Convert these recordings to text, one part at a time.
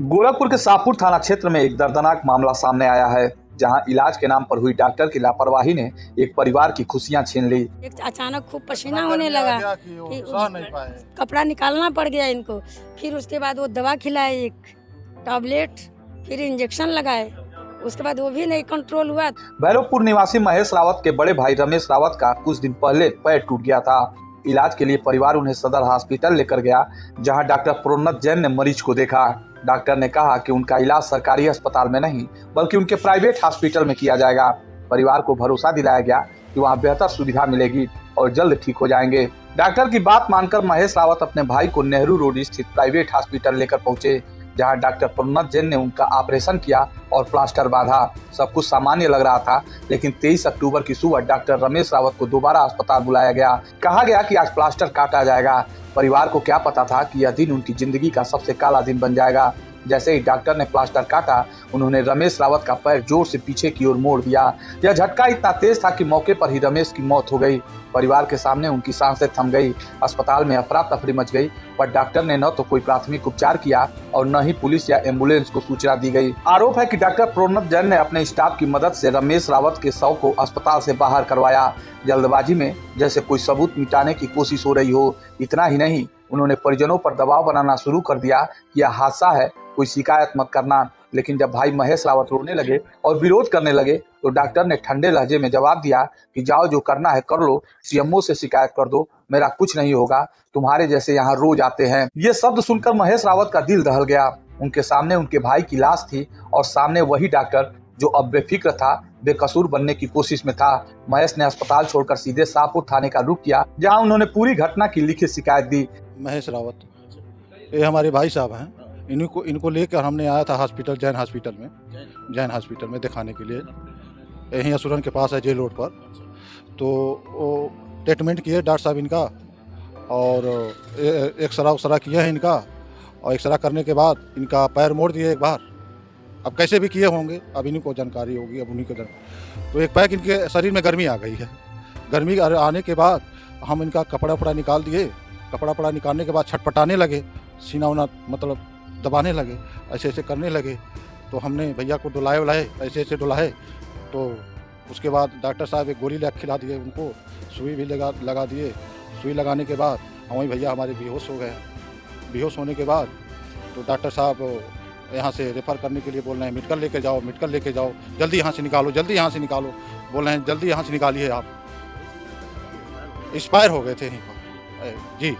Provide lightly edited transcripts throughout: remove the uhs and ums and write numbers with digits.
गोरखपुर के शाहपुर थाना क्षेत्र में एक दर्दनाक मामला सामने आया है, जहां इलाज के नाम पर हुई डॉक्टर की लापरवाही ने एक परिवार की खुशियां छीन ली। एक अचानक खूब पसीना होने लगा, फिर कपड़ा निकालना पड़ गया इनको। फिर उसके बाद वो दवा खिलाए, एक टैबलेट, फिर इंजेक्शन लगाए, उसके बाद वो भी नहीं कंट्रोल हुआ। भैरवपुर निवासी महेश रावत के बड़े भाई रमेश रावत का कुछ दिन पहले पैर टूट गया था। इलाज के लिए परिवार उन्हें सदर हॉस्पिटल लेकर गया, जहां डॉक्टर प्रोन्नत जैन ने मरीज को देखा। डॉक्टर ने कहा कि उनका इलाज सरकारी अस्पताल में नहीं बल्कि उनके प्राइवेट हॉस्पिटल में किया जाएगा। परिवार को भरोसा दिलाया गया कि वहां बेहतर सुविधा मिलेगी और जल्द ठीक हो जाएंगे। डॉक्टर की बात मानकर महेश रावत अपने भाई को नेहरू रोड स्थित प्राइवेट हॉस्पिटल लेकर पहुंचे, जहां डॉक्टर प्रोन्नत जैन ने उनका ऑपरेशन किया और प्लास्टर बांधा। सब कुछ सामान्य लग रहा था, लेकिन 23 अक्टूबर की सुबह डॉक्टर रमेश रावत को दोबारा अस्पताल बुलाया गया। कहा गया कि आज प्लास्टर काटा जाएगा। परिवार को क्या पता था कि यह दिन उनकी जिंदगी का सबसे काला दिन बन जाएगा। जैसे ही डॉक्टर ने प्लास्टर काटा, उन्होंने रमेश रावत का पैर जोर से पीछे की ओर मोड़ दिया। यह झटका इतना तेज था कि मौके पर ही रमेश की मौत हो गई। परिवार के सामने उनकी सांसें थम गई। अस्पताल में अफरा तफरी मच गई, पर डॉक्टर ने न तो कोई प्राथमिक उपचार किया और न ही पुलिस या एम्बुलेंस को सूचना दी गई। आरोप है कि डॉक्टर प्रोन्नत जैन ने अपने स्टाफ की मदद से रमेश रावत के शव को अस्पताल से बाहर करवाया, जल्दबाजी में, जैसे कोई सबूत मिटाने की कोशिश हो रही हो। इतना ही नहीं, उन्होंने परिजनों पर दबाव बनाना शुरू कर दिया कि यह हादसा है, कोई शिकायत मत करना। लेकिन जब भाई महेश रावत रोने लगे और विरोध करने लगे, तो डॉक्टर ने ठंडे लहजे में जवाब दिया कि जाओ, जो करना है कर लो, सीएमओ से शिकायत कर दो, मेरा कुछ नहीं होगा, तुम्हारे जैसे यहाँ रोज आते हैं। ये शब्द सुनकर महेश रावत का दिल दहल गया। उनके सामने उनके भाई की लाश थी और सामने वही डॉक्टर जो अब बेफिक्र था, बेकसूर बनने की कोशिश में था। महेश ने अस्पताल छोड़कर सीधे शाहपुर थाने का रुख किया, जहाँ उन्होंने पूरी घटना की लिखित शिकायत दी। महेश रावत, ये हमारे भाई साहब हैं। इनको लेकर हमने आया था हॉस्पिटल, जैन हॉस्पिटल में दिखाने के लिए। यहीं असुरन के पास है, जेल रोड पर। तो वो ट्रीटमेंट किए डॉक्टर साहब इनका, और एक्सरा किए हैं इनका, और एक्सरा करने के बाद इनका पैर मोड़ दिए एक बार। अब कैसे भी किए होंगे, अब इन्हीं को जानकारी होगी, अब उन्हीं को तो एक पैक इनके शरीर में गर्मी आ गई है। गर्मी आने के बाद हम इनका कपड़ा निकाल दिए। कपड़ा निकालने के बाद छटपटाने लगे, सीना उना मतलब दबाने लगे, ऐसे करने लगे। तो हमने भैया को डुलाए ऐसे डुलाए। तो उसके बाद डॉक्टर साहब एक गोली खिला दिए उनको, सुई भी लगा दिए। सुई लगाने के बाद वहीं भैया हमारे बेहोश हो गए। बेहोश होने के बाद तो डॉक्टर साहब यहाँ से रेफर करने के लिए बोल रहे हैं, मेडिकल लेके जाओ, जल्दी यहाँ से निकालो, बोल रहे हैं जल्दी यहाँ से निकालिए। आप एक्सपायर हो गए थे यहीं पर जी,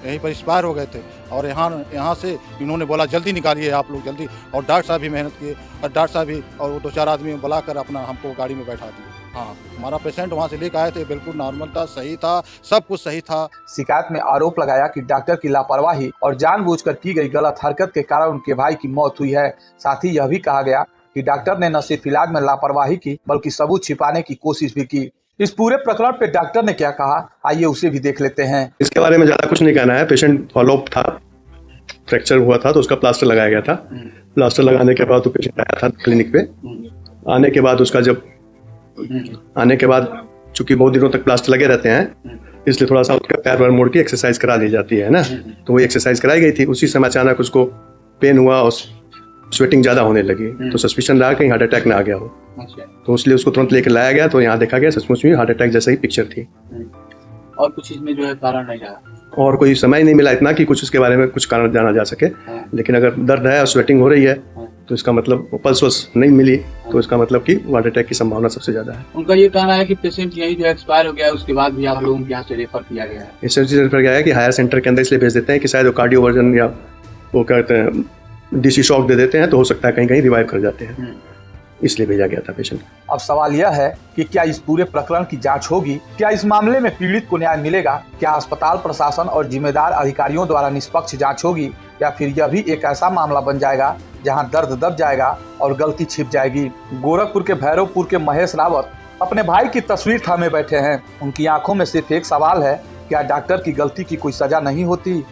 यहीं पर एक्सपायर हो गए थे। और यहाँ से इन्होंने बोला जल्दी निकालिए आप लोग, जल्दी। और डॉक्टर साहब भी मेहनत किए, और डॉक्टर साहब भी और वो 2-4 आदमी बुलाकर अपना हमको गाड़ी में बैठा दिए। हाँ, हमारा पेशेंट वहाँ से लेकर आए थे, बिल्कुल नॉर्मल था, सही था, सब कुछ सही था। शिकायत में आरोप लगाया कि डॉक्टर की लापरवाही और जानबूझकर की गई गलत हरकत के कारण उनके भाई की मौत हुई है। साथ ही यह भी कहा गया कि डॉक्टर ने न सिर्फ इलाज में लापरवाही की, बल्कि सबूत छिपाने की कोशिश भी की। इस पूरे प्रकरण पे डॉक्टर ने क्या कहा, आइए उसे भी देख लेते हैं। इसके बारे में ज्यादा कुछ नहीं कहना है। पेशेंट फॉलोअप था, फ्रैक्चर हुआ था तो उसका प्लास्टर लगाया गया था। प्लास्टर लगाने के बाद तो पेशेंट आया था क्लिनिक पे। आने के बाद चूंकि बहुत दिनों तक प्लास्टर लगे रहते हैं, इसलिए थोड़ा सा उसका पैर मोड़ के एक्सरसाइज करा दी जाती है ना। तो वो एक्सरसाइज कराई गई थी। उसी समय अचानक उसको पेन हुआ और स्वेटिंग ज्यादा होने लगी। तो सस्पिशन रहा कहीं हार्ट अटैक ना आ गया हो। तो इसलिए उसको तुरंत लेकर लाया गया। तो यहाँ देखा गया सचमुच में हार्ट अटैक जैसा ही पिक्चर थी। और कुछ इसमें जो है कारण नहीं रहा, और कोई समय नहीं मिला इतना कि कुछ उसके बारे में कुछ कारण जाना जा सके। लेकिन अगर दर्द है और स्वेटिंग हो रही है, तो इसका मतलब पल्स नहीं मिली, तो इसका मतलब कि हार्ट अटैक की संभावना सबसे ज्यादा है। उनका ये कहना है कि पेशेंट यही जो एक्सपायर हो गया, उसके बाद भी आप लोगों के यहाँ से रेफर किया गया है। इससे रेफर किया है कि हायर सेंटर के अंदर इसलिए भेज देते हैं कि शायद वो कार्डियो वर्जन या वो कहते हैं डीसी शॉक दे देते हैं, तो हो सकता है कहीं रिवाइव कर जाते हैं, इसलिए भेजा गया था पेशेंट। अब सवाल यह है कि क्या इस पूरे प्रकरण की जांच होगी? क्या इस मामले में पीड़ित को न्याय मिलेगा? क्या अस्पताल प्रशासन और जिम्मेदार अधिकारियों द्वारा निष्पक्ष जांच होगी, या फिर यह भी एक ऐसा मामला बन जाएगा जहां दर्द दब जाएगा और गलती छिप जाएगी? गोरखपुर के भैरवपुर के महेश रावत अपने भाई की तस्वीर थामे बैठे हैं। उनकी आंखों में सिर्फ एक सवाल है, क्या डॉक्टर की गलती की कोई सजा नहीं होती?